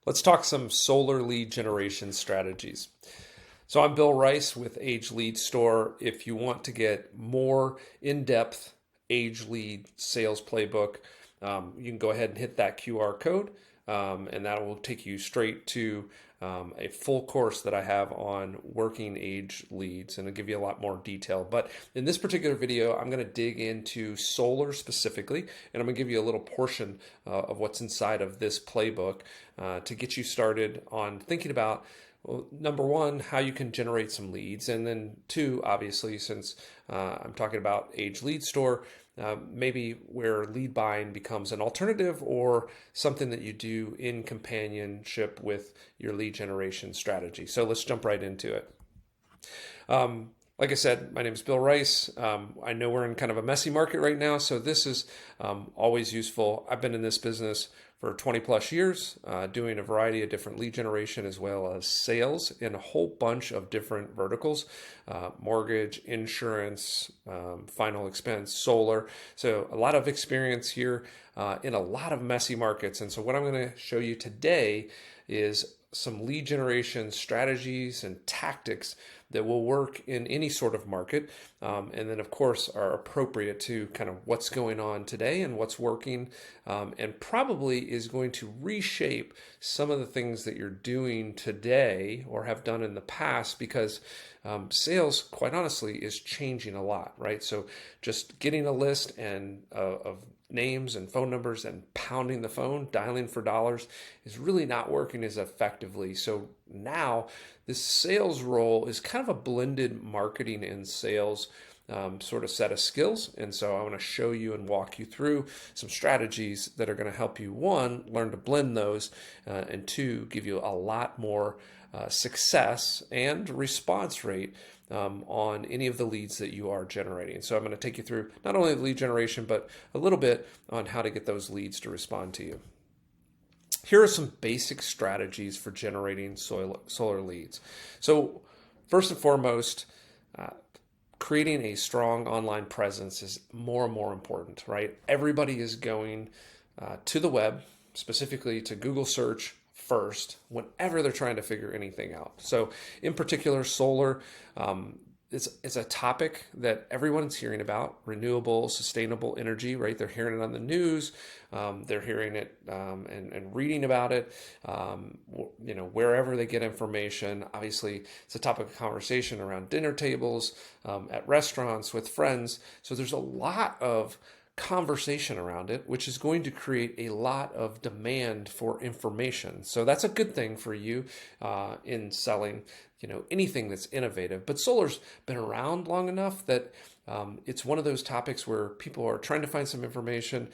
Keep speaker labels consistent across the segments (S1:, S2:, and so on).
S1: Let's talk some solar lead generation strategies. So I'm Bill Rice with Age Lead Store. If you want to get more in-depth Age Lead sales playbook, you can go ahead and hit that QR code, and that will take you straight to a full course that I have on working age leads, and it'll give you a lot more detail. But in this particular video, I'm going to dig into solar specifically, and I'm going to give you a little portion of what's inside of this playbook to get you started on thinking about, well, number one, how you can generate some leads. And then two, obviously, since I'm talking about Age Lead Store, maybe where lead buying becomes an alternative or something that you do in companionship with your lead generation strategy. So let's jump right into it. Like I said, my name is Bill Rice. I know we're in kind of a messy market right now, so this is always useful. I've been in this business for 20 plus years, doing a variety of different lead generation as well as sales in a whole bunch of different verticals, mortgage, insurance, final expense, solar. So a lot of experience here in a lot of messy markets. And so what I'm going to show you today is some lead generation strategies and tactics that will work in any sort of market, and then of course are appropriate to kind of what's going on today and what's working, and probably is going to reshape some of the things that you're doing today or have done in the past, because sales, quite honestly, is changing a lot, right? So just getting a list and of names and phone numbers and pounding the phone, dialing for dollars, is really not working as effectively. So now this sales role is kind of a blended marketing and sales sort of set of skills. And so I want to show you and walk you through some strategies that are going to help you, one, learn to blend those, and two, give you a lot more success and response rate on any of the leads that you are generating. So I'm going to take you through not only the lead generation, but a little bit on how to get those leads to respond to you. Here are some basic strategies for generating solar leads. So first and foremost, creating a strong online presence is more and more important, right? Everybody is going to the web, specifically to Google search first, whenever they're trying to figure anything out. So in particular, solar is a topic that everyone's hearing about. Renewable, sustainable energy, right? They're hearing it on the news. They're hearing it and reading about it, wherever they get information. Obviously, it's a topic of conversation around dinner tables, at restaurants, with friends. So there's a lot of conversation around it, which is going to create a lot of demand for information. So that's a good thing for you in selling, anything that's innovative. But solar's been around long enough that it's one of those topics where people are trying to find some information.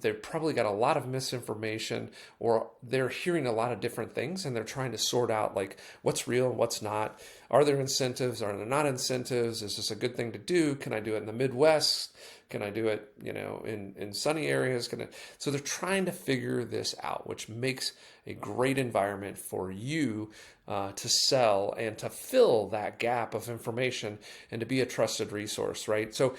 S1: They've probably got a lot of misinformation, or they're hearing a lot of different things, and they're trying to sort out like what's real and what's not. Are there incentives? Are there not incentives? Is this a good thing to do? Can I do it in the Midwest? Can I do it, in sunny areas? So they're trying to figure this out, which makes a great environment for you to sell and to fill that gap of information and to be a trusted resource, right? So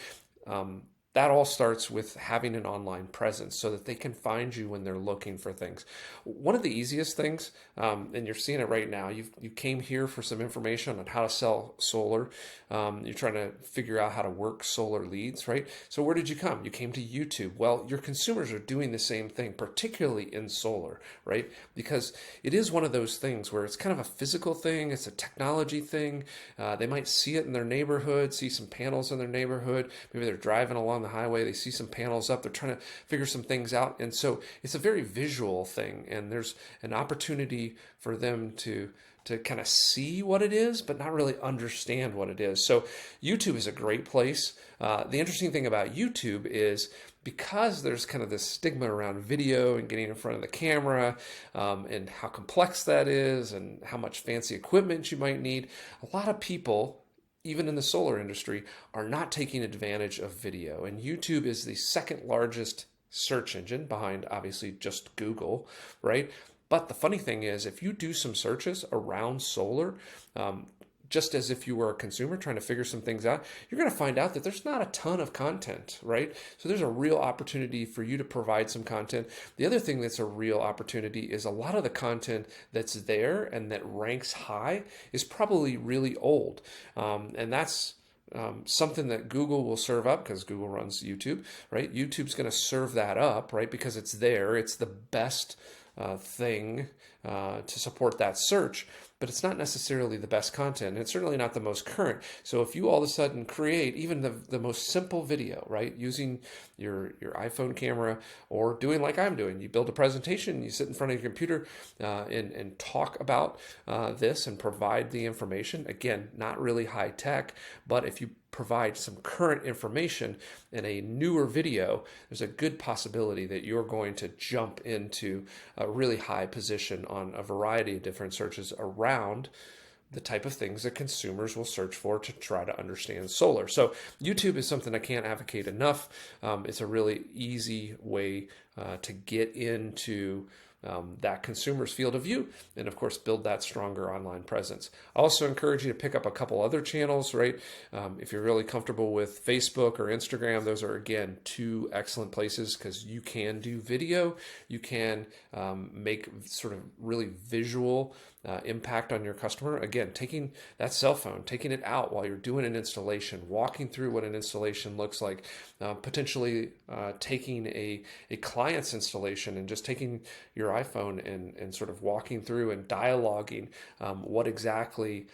S1: that all starts with having an online presence so that they can find you when they're looking for things. One of the easiest things, and you're seeing it right now, you came here for some information on how to sell solar. You're trying to figure out how to work solar leads, right? So where did you come? You came to YouTube. Well, your consumers are doing the same thing, particularly in solar, right? Because it is one of those things where it's kind of a physical thing. It's a technology thing. They might see it in their neighborhood, see some panels in their neighborhood. Maybe they're driving along the highway, they see some panels up, they're trying to figure some things out. And so it's a very visual thing, and there's an opportunity for them to kind of see what it is, but not really understand what it is. So YouTube is a great place. The interesting thing about YouTube is, because there's kind of this stigma around video and getting in front of the camera, and how complex that is and how much fancy equipment you might need, a lot of people, even in the solar industry, are not taking advantage of video. And YouTube is the second largest search engine behind, obviously, just Google, right? But the funny thing is, if you do some searches around solar, just as if you were a consumer trying to figure some things out, you're going to find out that there's not a ton of content, right? So there's a real opportunity for you to provide some content. The other thing that's a real opportunity is a lot of the content that's there and that ranks high is probably really old. And that's something that Google will serve up because Google runs YouTube, right? YouTube's going to serve that up, right? Because it's there. It's the best thing to support that search, but it's not necessarily the best content. And it's certainly not the most current. So if you all of a sudden create even the most simple video, right, using your iPhone camera or doing like I'm doing, you build a presentation, you sit in front of your computer and talk about this and provide the information. Again, not really high tech, but if you provide some current information in a newer video, there's a good possibility that you're going to jump into a really high position on a variety of different searches around the type of things that consumers will search for to try to understand solar. So YouTube is something I can't advocate enough. It's a really easy way to get into that consumer's field of view, and of course build that stronger online presence. I also encourage you to pick up a couple other channels, right? If you're really comfortable with Facebook or Instagram, those are again two excellent places because you can do video, you can make sort of really visual impact on your customer. Again, taking that cell phone, taking it out while you're doing an installation, walking through what an installation looks like, potentially taking a client's installation and just taking your iPhone and sort of walking through and dialoguing what exactly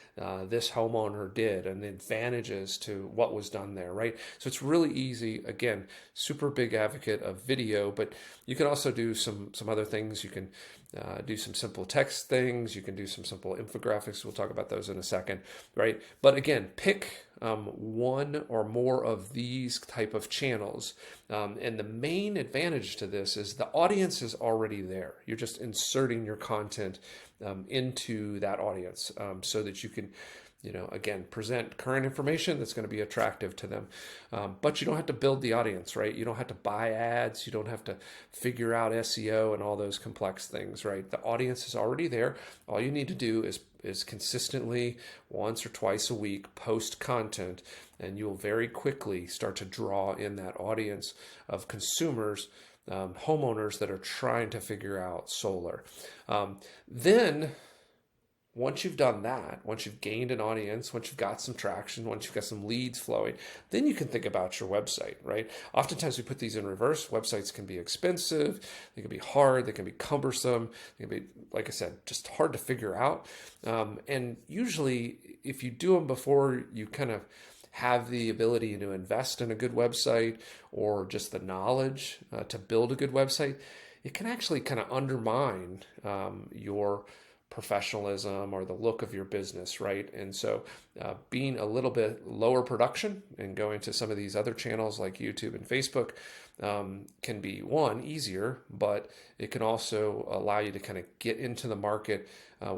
S1: this homeowner did and the advantages to what was done there, right? So it's really easy. Again, super big advocate of video, but you can also do some other things. You can do some simple text things. You can do some simple infographics. We'll talk about those in a second, right? But again, pick one or more of these type of channels. And the main advantage to this is the audience is already there. You're just inserting your content into that audience so that you can, again, present current information that's going to be attractive to them. But you don't have to build the audience, right? You don't have to buy ads. You don't have to figure out SEO and all those complex things, right? The audience is already there. All you need to do is consistently, once or twice a week, post content, and you'll very quickly start to draw in that audience of consumers, homeowners that are trying to figure out solar. Then once you've done that, once you've gained an audience, once you've got some traction, once you've got some leads flowing, then you can think about your website, right? Oftentimes we put these in reverse. Websites can be expensive, they can be hard, they can be cumbersome, they can be, like I said, just hard to figure out. And usually if you do them before you kind of have the ability to invest in a good website or just the knowledge to build a good website, it can actually kind of undermine your professionalism or the look of your business, right? And so being a little bit lower production and going to some of these other channels like YouTube and Facebook can be, one, easier, but it can also allow you to kind of get into the market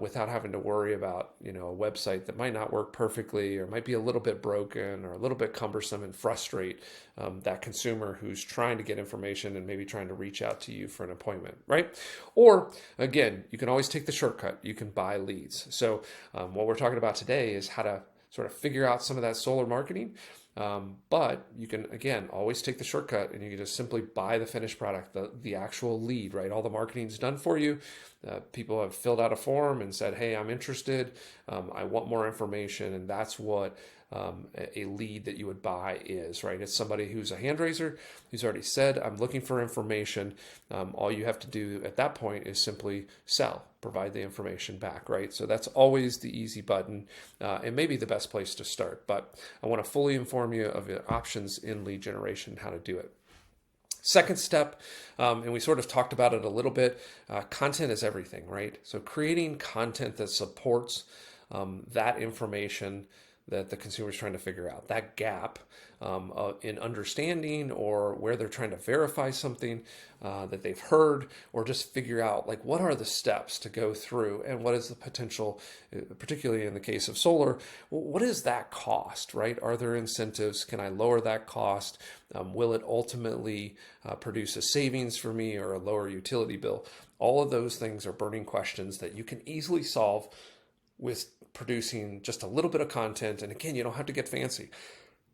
S1: without having to worry about, a website that might not work perfectly or might be a little bit broken or a little bit cumbersome and frustrate that consumer who's trying to get information and maybe trying to reach out to you for an appointment, right? Or again, you can always take the shortcut. You can buy leads. So what we're talking about today is how to sort of figure out some of that solar marketing. But you can, again, always take the shortcut and you can just simply buy the finished product, the actual lead, right? All the marketing's done for you. People have filled out a form and said, hey, I'm interested. I want more information. And that's what a lead that you would buy is, right? It's somebody who's a hand raiser, who's already said, I'm looking for information. All you have to do at that point is simply sell, provide the information back, right? So that's always the easy button and maybe the best place to start. But I want to fully inform you of the options in lead generation and how to do it. Second step, and we sort of talked about it a little bit, content is everything, right? So creating content that supports that information that the consumer is trying to figure out, that gap in understanding or where they're trying to verify something that they've heard, or just figure out like what are the steps to go through and what is the potential, particularly in the case of solar, what is that cost, right? Are there incentives? Can I lower that cost? Will it ultimately produce a savings for me or a lower utility bill? All of those things are burning questions that you can easily solve with producing just a little bit of content. And again, you don't have to get fancy,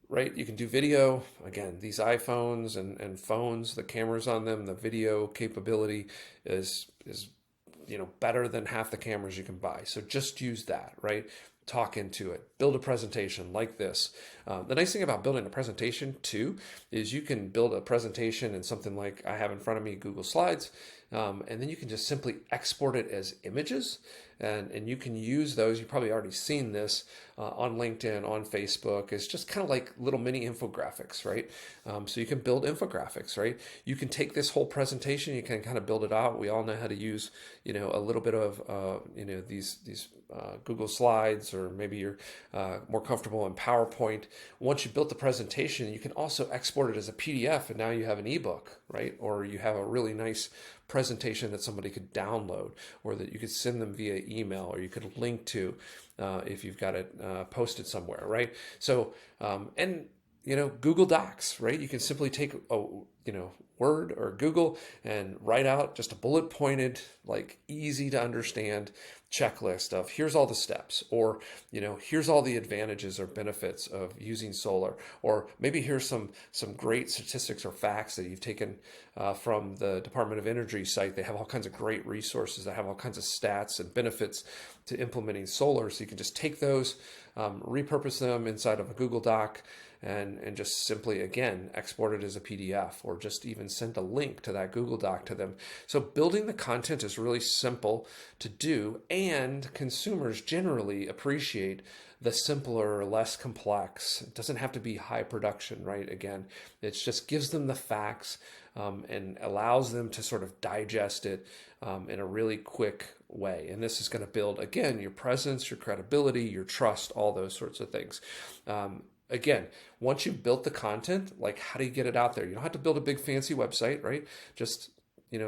S1: right? You can do video. Again, these iPhones and phones, the cameras on them, the video capability is better than half the cameras you can buy. So just use that, right? Talk into it. Build a presentation like this. The nice thing about building a presentation too is you can build a presentation in something like I have in front of me, Google Slides, and then you can just simply export it as images, and you can use those. You've probably already seen this on LinkedIn, on Facebook. It's just kind of like little mini infographics, right? So you can build infographics, right? You can take this whole presentation, you can kind of build it out. We all know how to use, a little bit of, these Google Slides, or maybe you're more comfortable in PowerPoint. Once you built the presentation, you can also export it as a PDF, and now you have an ebook, right? Or you have a really nice presentation that somebody could download, or that you could send them via email, or you could link to if you've got it posted somewhere, right? So, Google Docs, right? You can simply take Word or Google and write out just a bullet pointed, like easy to understand checklist of here's all the steps, or here's all the advantages or benefits of using solar, or maybe here's some great statistics or facts that you've taken from the Department of Energy site. They have all kinds of great resources that have all kinds of stats and benefits to implementing solar. So you can just take those, repurpose them inside of a Google Doc, and just simply, again, export it as a PDF, or just even send a link to that Google Doc to them. So building the content is really simple to do, and consumers generally appreciate the simpler, less complex. It doesn't have to be high production, right? Again, it just gives them the facts and allows them to sort of digest it in a really quick way. And this is going to build, again, your presence, your credibility, your trust, all those sorts of things. Again, once you've built the content, like how do you get it out there? You don't have to build a big fancy website, right? Just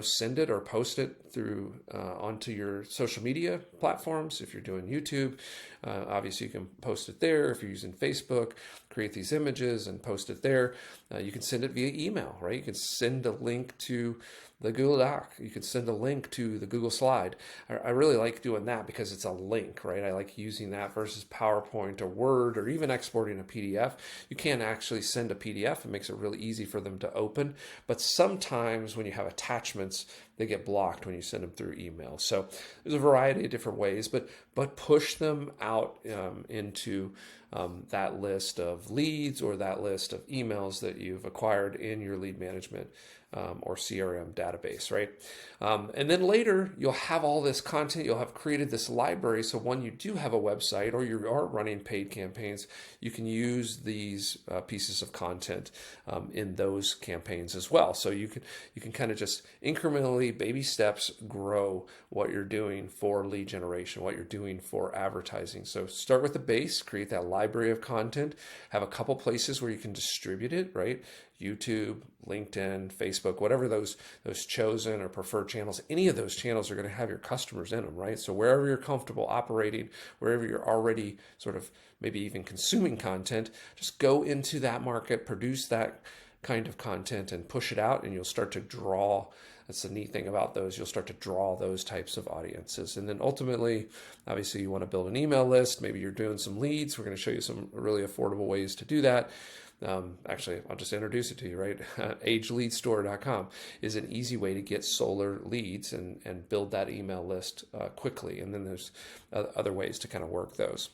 S1: send it or post it through onto your social media platforms. If you're doing YouTube, obviously you can post it there. If you're using Facebook, create these images and post it there. You can send it via email, right? You can send a link to the Google Doc. You can send a link to the Google Slide. I really like doing that because it's a link, right? I like using that versus PowerPoint or Word, or even exporting a PDF. You can't actually send a PDF. It makes it really easy for them to open. But sometimes when you have attachments, they get blocked when you send them through email. So there's a variety of different ways, but push them out into that list of leads, or that list of emails that you've acquired in your lead management or CRM database, right? And then later, you'll have all this content. You'll have created this library. So when you do have a website, or you are running paid campaigns, you can use these pieces of content in those campaigns as well. So you can kind of just incrementally, baby steps, grow what you're doing for lead generation, what you're doing for advertising. So start with the base, create that library of content, have a couple places where you can distribute it, right? YouTube, LinkedIn, Facebook, whatever those chosen or preferred channels, any of those channels are going to have your customers in them, right? So wherever you're comfortable operating, wherever you're already sort of maybe even consuming content, just go into that market, produce that kind of content and push it out, and you'll start to draw. That's the neat thing about those. You'll start to draw those types of audiences. And then ultimately, obviously, you want to build an email list. Maybe you're doing some leads. We're going to show you some really affordable ways to do that. Actually, I'll just introduce it to you, right? ageleadstore.com is an easy way to get solar leads and build that email list quickly. And then there's other ways to kind of work those.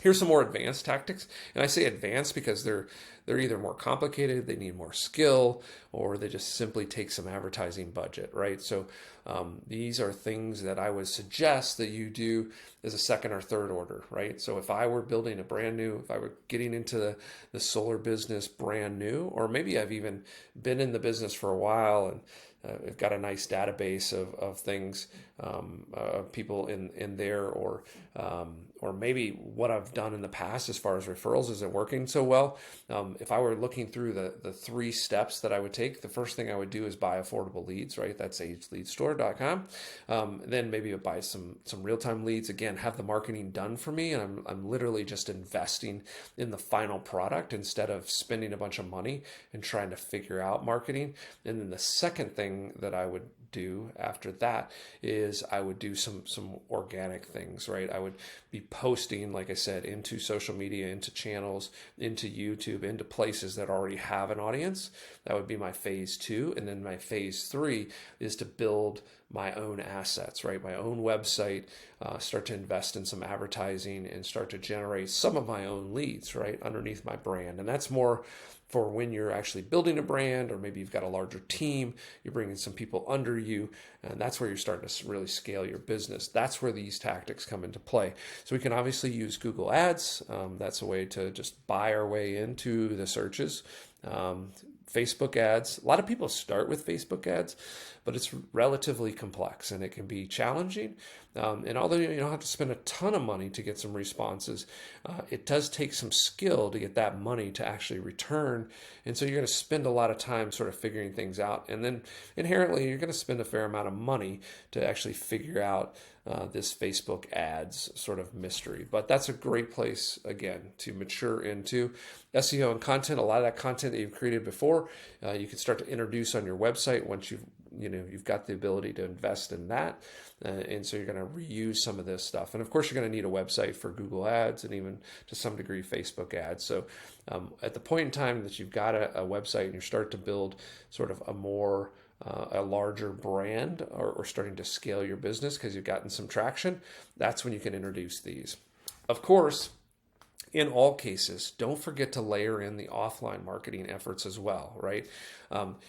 S1: Here's some more advanced tactics. And I say advanced because they're either more complicated, they need more skill, or they just simply take some advertising budget, right? So these are things that I would suggest that you do as a second or third order, right? So if I were building if I were getting into the solar business brand new, or maybe I've even been in the business for a while and I've got a nice database of things, people in there, or maybe what I've done in the past as far as referrals isn't working so well. If I were looking through the 3 steps that I would take, the first thing I would do is buy affordable leads, right? That's ageleadstore.com. Then maybe buy some real-time leads. Again, have the marketing done for me, and I'm literally just investing in the final product instead of spending a bunch of money and trying to figure out marketing. And then the second thing thing that I would do after that is I would do some organic things, right? I would be posting, like I said, into social media, into channels, into YouTube, into places that already have an audience. That would be my phase 2. And then my phase 3 is to build my own assets, right? My own website, start to invest in some advertising and start to generate some of my own leads, right? Underneath my brand. And that's more for when you're actually building a brand, or maybe you've got a larger team, you're bringing some people under you, and that's where you're starting to really scale your business. That's where these tactics come into play. So we can obviously use Google Ads. That's a way to just buy our way into the searches. Facebook ads. A lot of people start with Facebook ads, but it's relatively complex and it can be challenging. And although you don't have to spend a ton of money to get some responses, it does take some skill to get that money to actually return. And so you're going to spend a lot of time sort of figuring things out. And then inherently, you're going to spend a fair amount of money to actually figure out this Facebook ads sort of mystery. But that's a great place, again, to mature into SEO and content. A lot of that content that you've created before, you can start to introduce on your website once you've got the ability to invest in that. And so you're going to reuse some of this stuff. And of course, you're going to need a website for Google Ads and even to some degree Facebook ads. So at the point in time that you've got a website and you start to build sort of a larger brand or starting to scale your business because you've gotten some traction, that's when you can introduce these. Of course, in all cases, don't forget to layer in the offline marketing efforts as well, right?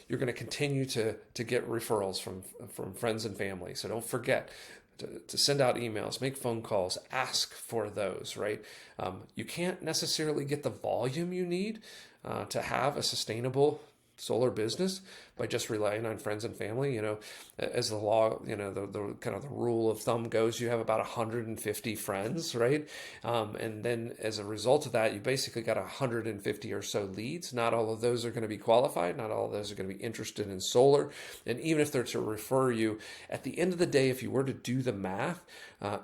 S1: You're going to continue to get referrals from friends and family. So don't forget to send out emails, make phone calls, ask for those, right? You can't necessarily get the volume you need to have a sustainable solar business by just relying on friends and family. As the law, the kind of the rule of thumb goes, you have about 150 friends, right? And then as a result of that, you basically got 150 or so leads. Not all of those are going to be qualified. Not all of those are going to be interested in solar. And even if they're to refer you, at the end of the day, if you were to do the math,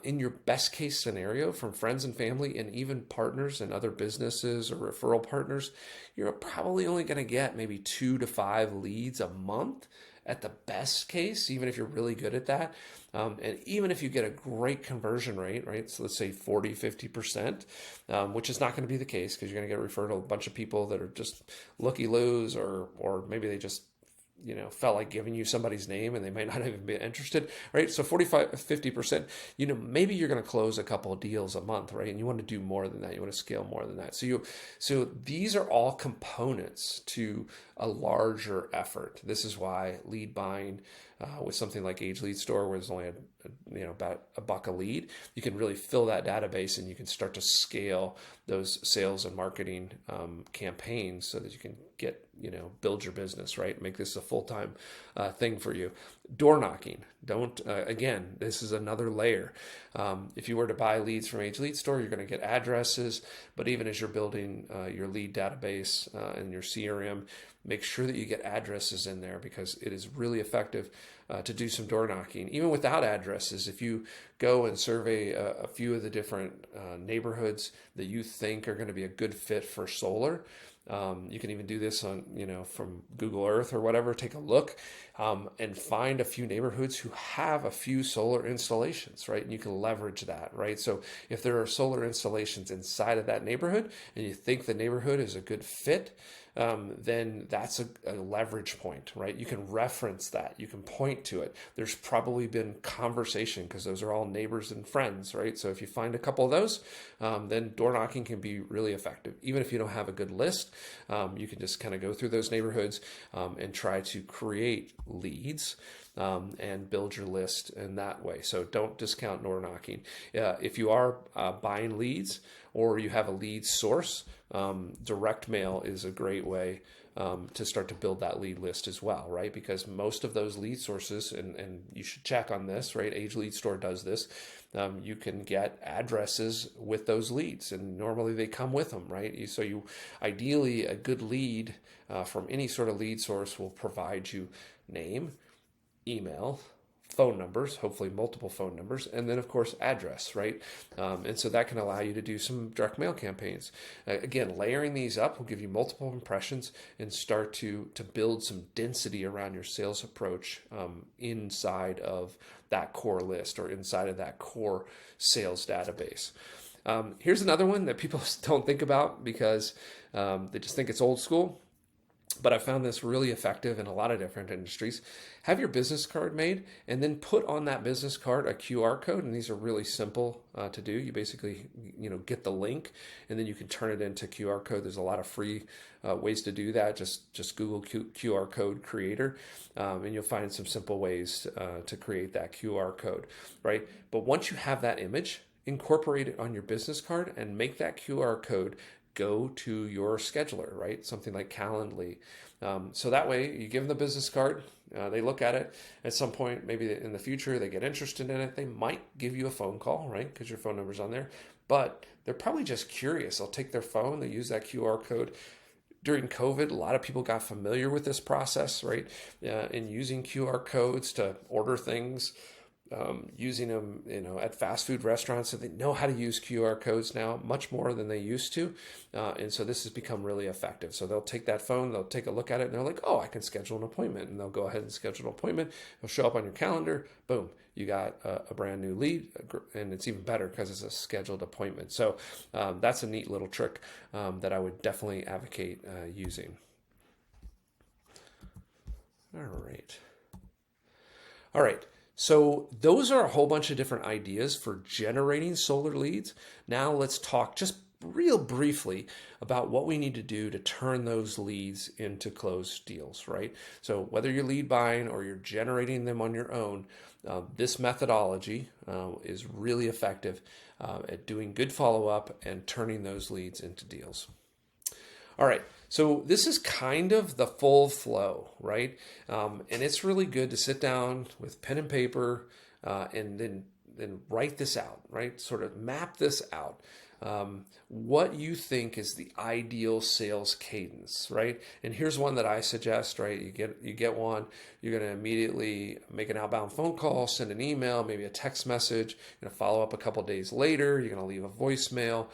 S1: in your best case scenario from friends and family and even partners and other businesses or referral partners, you're probably only going to get maybe 2 to 5 leads a month at the best case, even if you're really good at that. And even if you get a great conversion rate, right? So let's say 40, 50%, which is not going to be the case because you're going to get referred to a bunch of people that are just looky-loos or maybe they just felt like giving you somebody's name and they might not even be interested, right? So 45, 50%, maybe you're going to close a couple of deals a month, right? And you want to do more than that. You want to scale more than that. So these are all components to a larger effort. This is why lead buying with something like Age Lead Store, where there's only about $1 a lead, you can really fill that database and you can start to scale those sales and marketing campaigns so that you can build your business, right? Make this a full-time thing for you. Door knocking. Don't, again, this is another layer. If you were to buy leads from Age Lead Store, you're going to get addresses, but even as you're building your lead database and your CRM, make sure that you get addresses in there because it is really effective to do some door knocking. Even without addresses, if you go and survey a few of the different neighborhoods that you think are going to be a good fit for solar, you can even do this on, from Google Earth or whatever, take a look and find a few neighborhoods who have a few solar installations, right? And you can leverage that, right? So if there are solar installations inside of that neighborhood and you think the neighborhood is a good fit, then that's a leverage point, right? You can reference that. You can point to it. There's probably been conversation because those are all neighbors and friends, right? So if you find a couple of those, then door knocking can be really effective. Even if you don't have a good list, you can just kind of go through those neighborhoods and try to create leads and build your list in that way. So don't discount door knocking. If you are buying leads or you have a lead source, direct mail is a great way to start to build that lead list as well, right? Because most of those lead sources, and you should check on this, right? Age Lead Store does this. You can get addresses with those leads, and normally they come with them, right? So ideally, a good lead from any sort of lead source will provide you name, email, phone numbers, hopefully multiple phone numbers, and then of course address, right? And so that can allow you to do some direct mail campaigns. Again, layering these up will give you multiple impressions and start to build some density around your sales approach inside of that core list or inside of that core sales database. Here's another one that people don't think about because they just think it's old school. But I found this really effective in a lot of different industries. Have your business card made and then put on that business card a QR code. And these are really simple to do. You basically, get the link and then you can turn it into QR code. There's a lot of free ways to do that. Just Google QR code creator and you'll find some simple ways to create that QR code, right? But once you have that image, incorporate it on your business card and make that QR code go to your scheduler, right? Something like Calendly. So that way you give them the business card, they look at it. At some point, maybe in the future, they get interested in it. They might give you a phone call, right? Because your phone number's on there, but they're probably just curious. They'll take their phone, they use that QR code. During COVID, a lot of people got familiar with this process, right? In using QR codes to order things. Using them, at fast food restaurants, so they know how to use QR codes now much more than they used to, and so this has become really effective. So they'll take that phone, they'll take a look at it, and they're like, "Oh, I can schedule an appointment," and they'll go ahead and schedule an appointment. It'll show up on your calendar. Boom, you got a brand new lead, and it's even better because it's a scheduled appointment. So that's a neat little trick that I would definitely advocate using. All right. So those are a whole bunch of different ideas for generating solar leads. Now let's talk just real briefly about what we need to do to turn those leads into closed deals, right? So whether you're lead buying or you're generating them on your own, this methodology is really effective at doing good follow-up and turning those leads into deals. All right, so this is kind of the full flow, right? And it's really good to sit down with pen and paper and then write this out, right? Sort of map this out. What you think is the ideal sales cadence, right? And here's one that I suggest, right? You get one, you're going to immediately make an outbound phone call, send an email, maybe a text message, you're going to follow up a couple days later, you're going to leave a voicemail.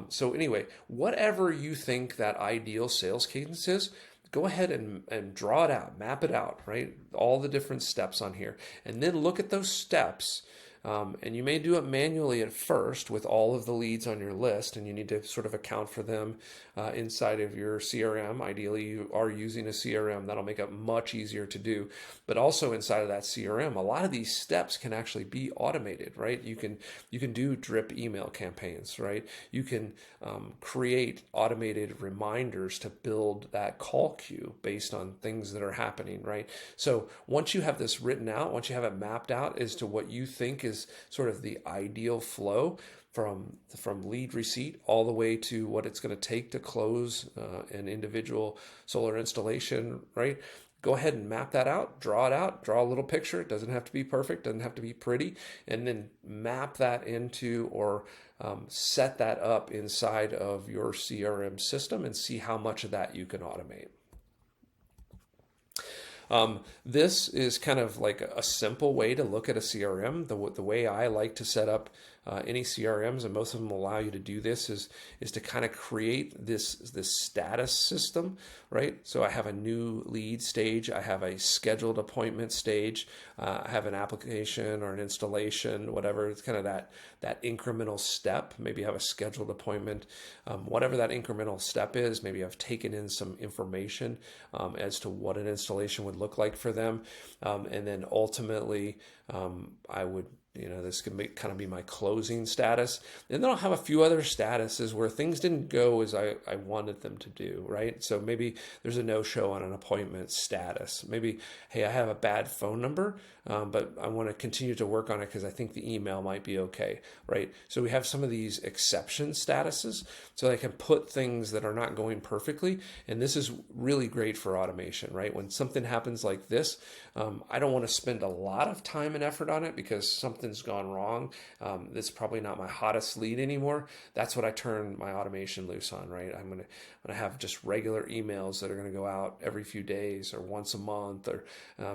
S1: So anyway, whatever you think that ideal sales cadence is, go ahead and draw it out, map it out, right? All the different steps on here, and then look at those steps. And you may do it manually at first with all of the leads on your list, and you need to sort of account for them inside of your CRM. Ideally, you are using a CRM. That'll make it much easier to do. But also inside of that CRM, a lot of these steps can actually be automated, right? You can do drip email campaigns, right? You can create automated reminders to build that call queue based on things that are happening, right? So once you have this written out, once you have it mapped out as to what you think is sort of the ideal flow from lead receipt all the way to what it's going to take to close an individual solar installation, right? Go ahead and map that out, draw it out, draw a little picture. It doesn't have to be perfect, doesn't have to be pretty, and then map that into or set that up inside of your CRM system and see how much of that you can automate. This is kind of like a simple way to look at a CRM. The way I like to set up any CRMs, and most of them allow you to do this, is to kind of create this status system, right? So I have a new lead stage, I have a scheduled appointment stage, I have an application or an installation, whatever. It's kind of that incremental step. Maybe I have a scheduled appointment, whatever that incremental step is. Maybe I've taken in some information as to what an installation would look like for them, and then ultimately I would, this could kind of be my closing status. And then I'll have a few other statuses where things didn't go as I wanted them to do, right? So maybe there's a no-show on an appointment status. Maybe, hey, I have a bad phone number, but I want to continue to work on it because I think the email might be okay, right? So we have some of these exception statuses so I can put things that are not going perfectly. And this is really great for automation, right? When something happens like this, I don't want to spend a lot of time and effort on it because something something's gone wrong. This is probably not my hottest lead anymore. That's what I turn my automation loose on, right? I'm going to have just regular emails that are going to go out every few days or once a month, or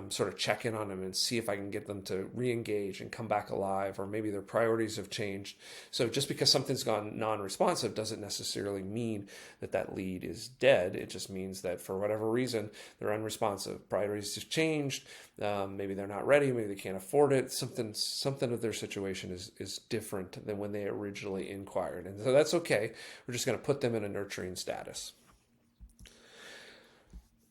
S1: sort of check in on them and see if I can get them to re-engage and come back alive, or maybe their priorities have changed. So just because something's gone non-responsive doesn't necessarily mean that that lead is dead. It just means that for whatever reason, they're unresponsive. Priorities have changed. Maybe they're not ready. Maybe they can't afford it. Something of their situation is different than when they originally inquired. And so that's okay. We're just going to put them in a nurturing status.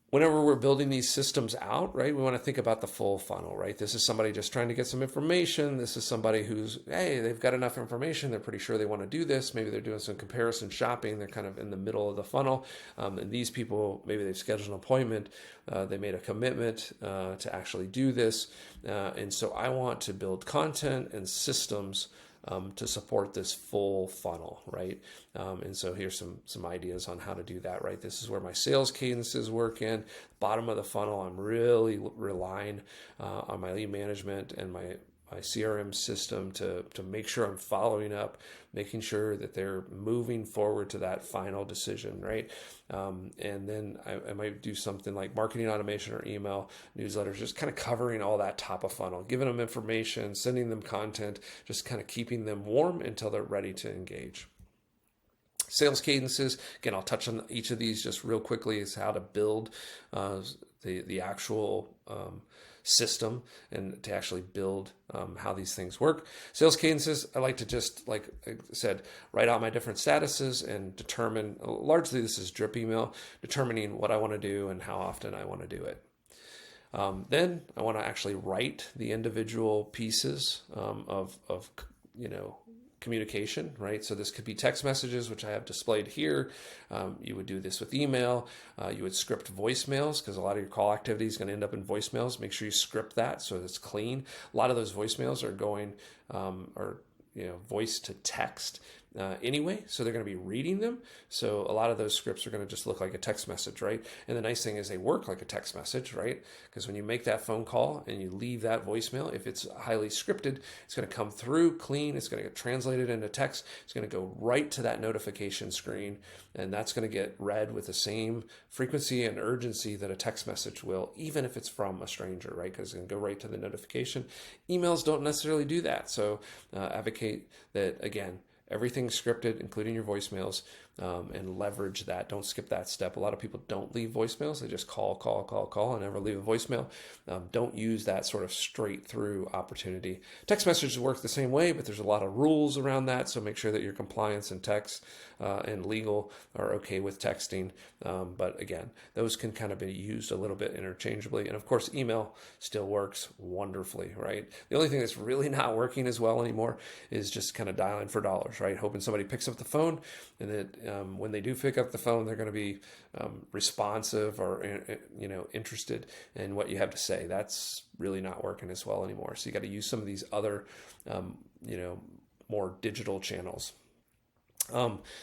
S1: Whenever we're building these systems out, right, we want to think about the full funnel, right? This is somebody just trying to get some information. This is somebody who's, hey, they've got enough information. They're pretty sure they want to do this. Maybe they're doing some comparison shopping. They're kind of in the middle of the funnel. And these people, maybe they've scheduled an appointment. They made a commitment to actually do this. And so I want to build content and systems to support this full funnel, right? And so here's some ideas on how to do that, right? This is where my sales cadences work in. Bottom of the funnel, I'm really relying on my lead management and my CRM system to make sure I'm following up, making sure that they're moving forward to that final decision, right? And then I might do something like marketing automation or email newsletters, just kind of covering all that top of funnel, giving them information, sending them content, just kind of keeping them warm until they're ready to engage. Sales cadences, again, I'll touch on each of these just real quickly, is how to build the actual system and to actually build how these things work. Sales cadences, I like to just, like I said, write out my different statuses and determine, largely this is drip email, determining what I want to do and how often I want to do it. Then I want to actually write the individual pieces of communication, right? So this could be text messages, which I have displayed here. You would do this with email. You would script voicemails, because a lot of your call activity is going to end up in voicemails. Make sure you script that so it's clean. A lot of those voicemails are going, voice to text anyway, so they're going to be reading them. So a lot of those scripts are going to just look like a text message, right? And the nice thing is they work like a text message, right? Because when you make that phone call and you leave that voicemail, if it's highly scripted, it's going to come through clean. It's going to get translated into text. It's going to go right to that notification screen, and that's going to get read with the same frequency and urgency that a text message will, even if it's from a stranger, right? Because it's going to go right to the notification. Emails don't necessarily do that. So advocate that, again, everything's scripted, including your voicemails, and leverage that. Don't skip that step. A lot of people don't leave voicemails. They just call, and never leave a voicemail. Don't use that sort of straight through opportunity. Text messages work the same way, but there's a lot of rules around that. So make sure that your compliance and text and legal are okay with texting. But again, those can kind of be used a little bit interchangeably. And of course, email still works wonderfully, right? The only thing that's really not working as well anymore is just kind of dialing for dollars, right? Hoping somebody picks up the phone, and that when they do pick up the phone, they're going to be responsive or interested in what you have to say. That's really not working as well anymore. So you got to use some of these other more digital channels.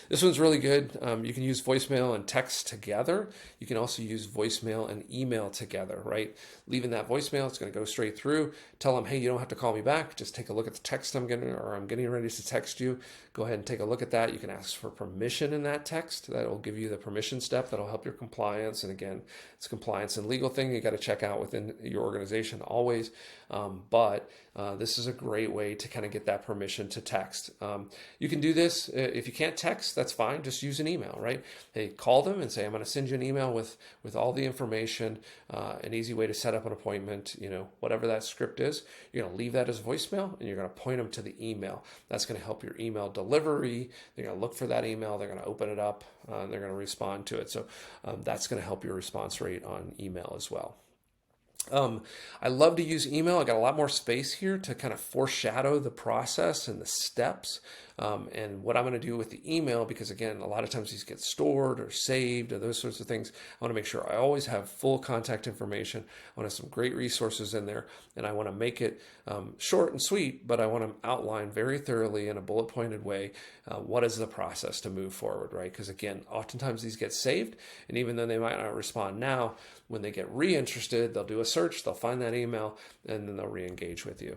S1: This one's really good. You can use voicemail and text together. You can also use voicemail and email together, right? Leaving that voicemail, it's going to go straight through. Tell them, hey, you don't have to call me back. Just take a look at the text I'm getting ready to text you. Go ahead and take a look at that. You can ask for permission in that text. That will give you the permission step. That'll help your compliance. And again, it's a compliance and legal thing you got to check out within your organization always. But this is a great way to kind of get that permission to text. You can do this. If you can't text, that's fine. Just use an email, right? Hey, call them and say, I'm going to send you an email with all the information, an easy way to set up an appointment, whatever that script is. You're going to leave that as voicemail, and you're going to point them to the email. That's going to help your email delivery. They're going to look for that email. They're going to open it up. And they're going to respond to it. So that's going to help your response rate on email as well. I love to use email. I got a lot more space here to kind of foreshadow the process and the steps and what I'm going to do with the email, because again, a lot of times these get stored or saved or those sorts of things. I want to make sure I always have full contact information. I want to have some great resources in there, and I want to make it short and sweet, but I want to outline very thoroughly in a bullet pointed way what is the process to move forward, right? Because again, oftentimes these get saved, and even though they might not respond now, when they get re-interested, they'll do a search, they'll find that email, and then they'll re-engage with you.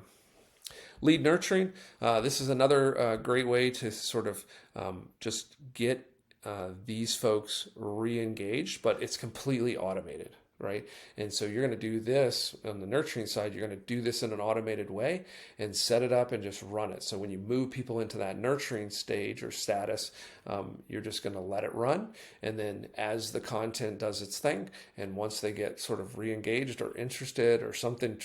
S1: Lead nurturing. This is another great way to sort of just get these folks re-engaged, but it's completely automated, right? And so you're going to do this on the nurturing side. You're going to do this in an automated way and set it up and just run it. So when you move people into that nurturing stage or status, you're just going to let it run. And then as the content does its thing, and once they get sort of re-engaged or interested or something,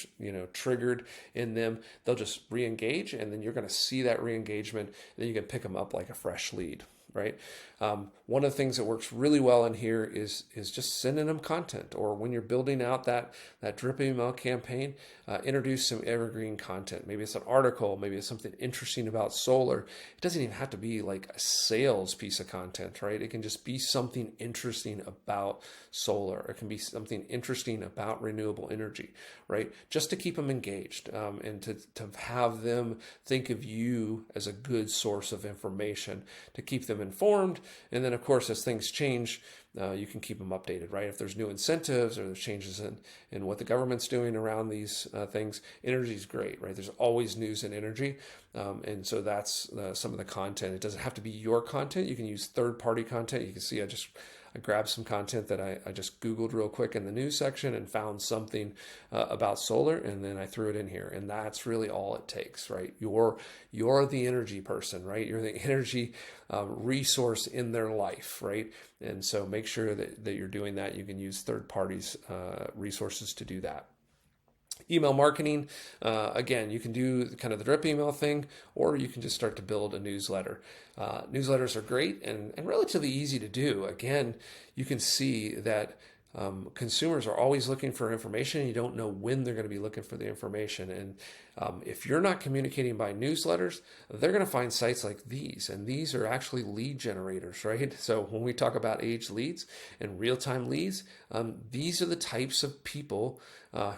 S1: triggered in them, they'll just re-engage, and then you're going to see that re-engagement, and then you can pick them up like a fresh lead. Right. One of the things that works really well in here is just sending them content, or when you're building out that drip email campaign, introduce some evergreen content. Maybe it's an article, maybe it's something interesting about solar. It doesn't even have to be like a sales piece of content, right? It can just be something interesting about solar. It can be something interesting about renewable energy, right? Just to keep them engaged, and to have them think of you as a good source of information to keep them informed. And then, of course, as things change, you can keep them updated, right? If there's new incentives or there's changes in what the government's doing around these things, energy is great, right? There's always news in energy. And so that's some of the content. It doesn't have to be your content. You can use third-party content. You can see I grabbed some content that I just Googled real quick in the news section and found something about solar, and then I threw it in here. And that's really all it takes, right? You're the energy person, right? You're the energy resource in their life, right? And so make sure that you're doing that. You can use third parties' resources to do that. Email marketing, again, you can do kind of the drip email thing, or you can just start to build a newsletter. Newsletters are great and relatively easy to do. Again, you can see that consumers are always looking for information. You don't know when they're going to be looking for the information. And if you're not communicating by newsletters, they're going to find sites like these. And these are actually lead generators, right? So when we talk about aged leads and real-time leads, these are the types of people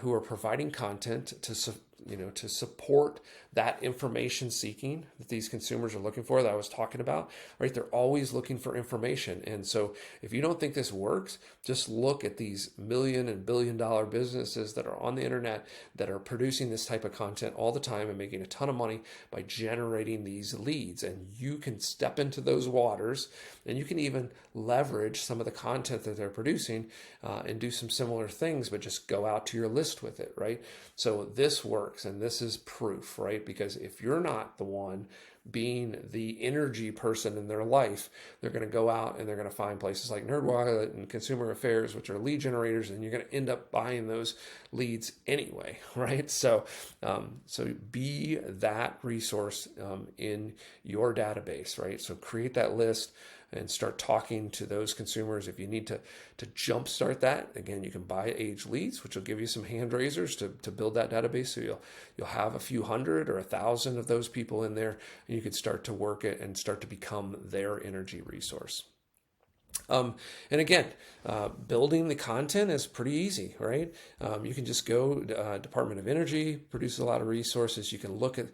S1: who are providing content to support that information seeking that these consumers are looking for that I was talking about, right? They're always looking for information. And so if you don't think this works, just look at these million and billion-dollar businesses that are on the internet that are producing this type of content all the time and making a ton of money by generating these leads. And you can step into those waters, and you can even leverage some of the content that they're producing and do some similar things, but just go out to your list with it, right? So this works, and this is proof, right? Because if you're not the one being the energy person in their life, they're going to go out and they're going to find places like NerdWallet and Consumer Affairs, which are lead generators, and you're going to end up buying those leads anyway, right? So be that resource in your database, right? So create that list and start talking to those consumers. If you need to jumpstart that, again, you can buy aged leads, which will give you some hand raisers to build that database. So you'll have a few hundred or 1,000 of those people in there, and you can start to work it and start to become their energy resource. And again, building the content is pretty easy, right? You can just go Department of Energy, produces a lot of resources. You can look at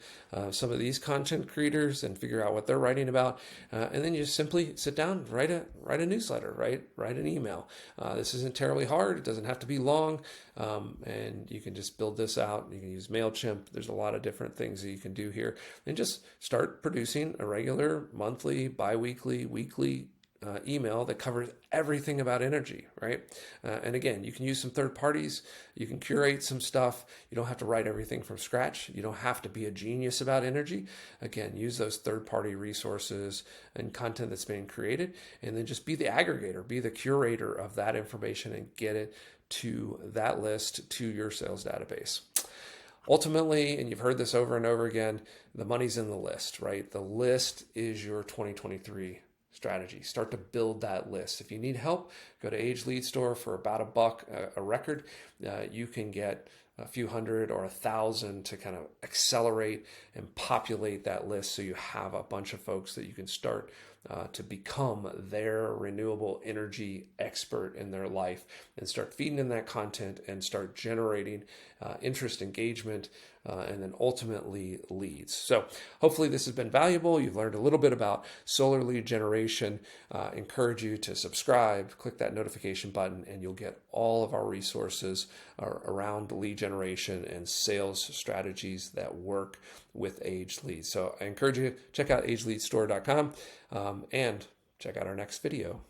S1: some of these content creators and figure out what they're writing about. And then you just simply sit down, write a newsletter, write an email. This isn't terribly hard. It doesn't have to be long. And you can just build this out. You can use MailChimp. There's a lot of different things that you can do here. And just start producing a regular, monthly, bi-weekly, weekly email that covers everything about energy, right? And again, you can use some third parties. You can curate some stuff. You don't have to write everything from scratch. You don't have to be a genius about energy. Again, use those third-party resources and content that's being created, and then just be the aggregator, be the curator of that information and get it to that list, to your sales database. Ultimately, and you've heard this over and over again, the money's in the list, right? The list is your 2023 strategy. Start to build that list. If you need help, go to Age Lead Store for about $1 a record. You can get a few hundred or 1,000 to kind of accelerate and populate that list so you have a bunch of folks that you can start to become their renewable energy expert in their life and start feeding in that content and start generating interest, engagement, and then ultimately leads. So hopefully this has been valuable. You've learned a little bit about solar lead generation. Encourage you to subscribe, click that notification button, and you'll get all of our resources around lead generation and sales strategies that work with Aged Leads. So I encourage you to check out ageleadstore.com and check out our next video.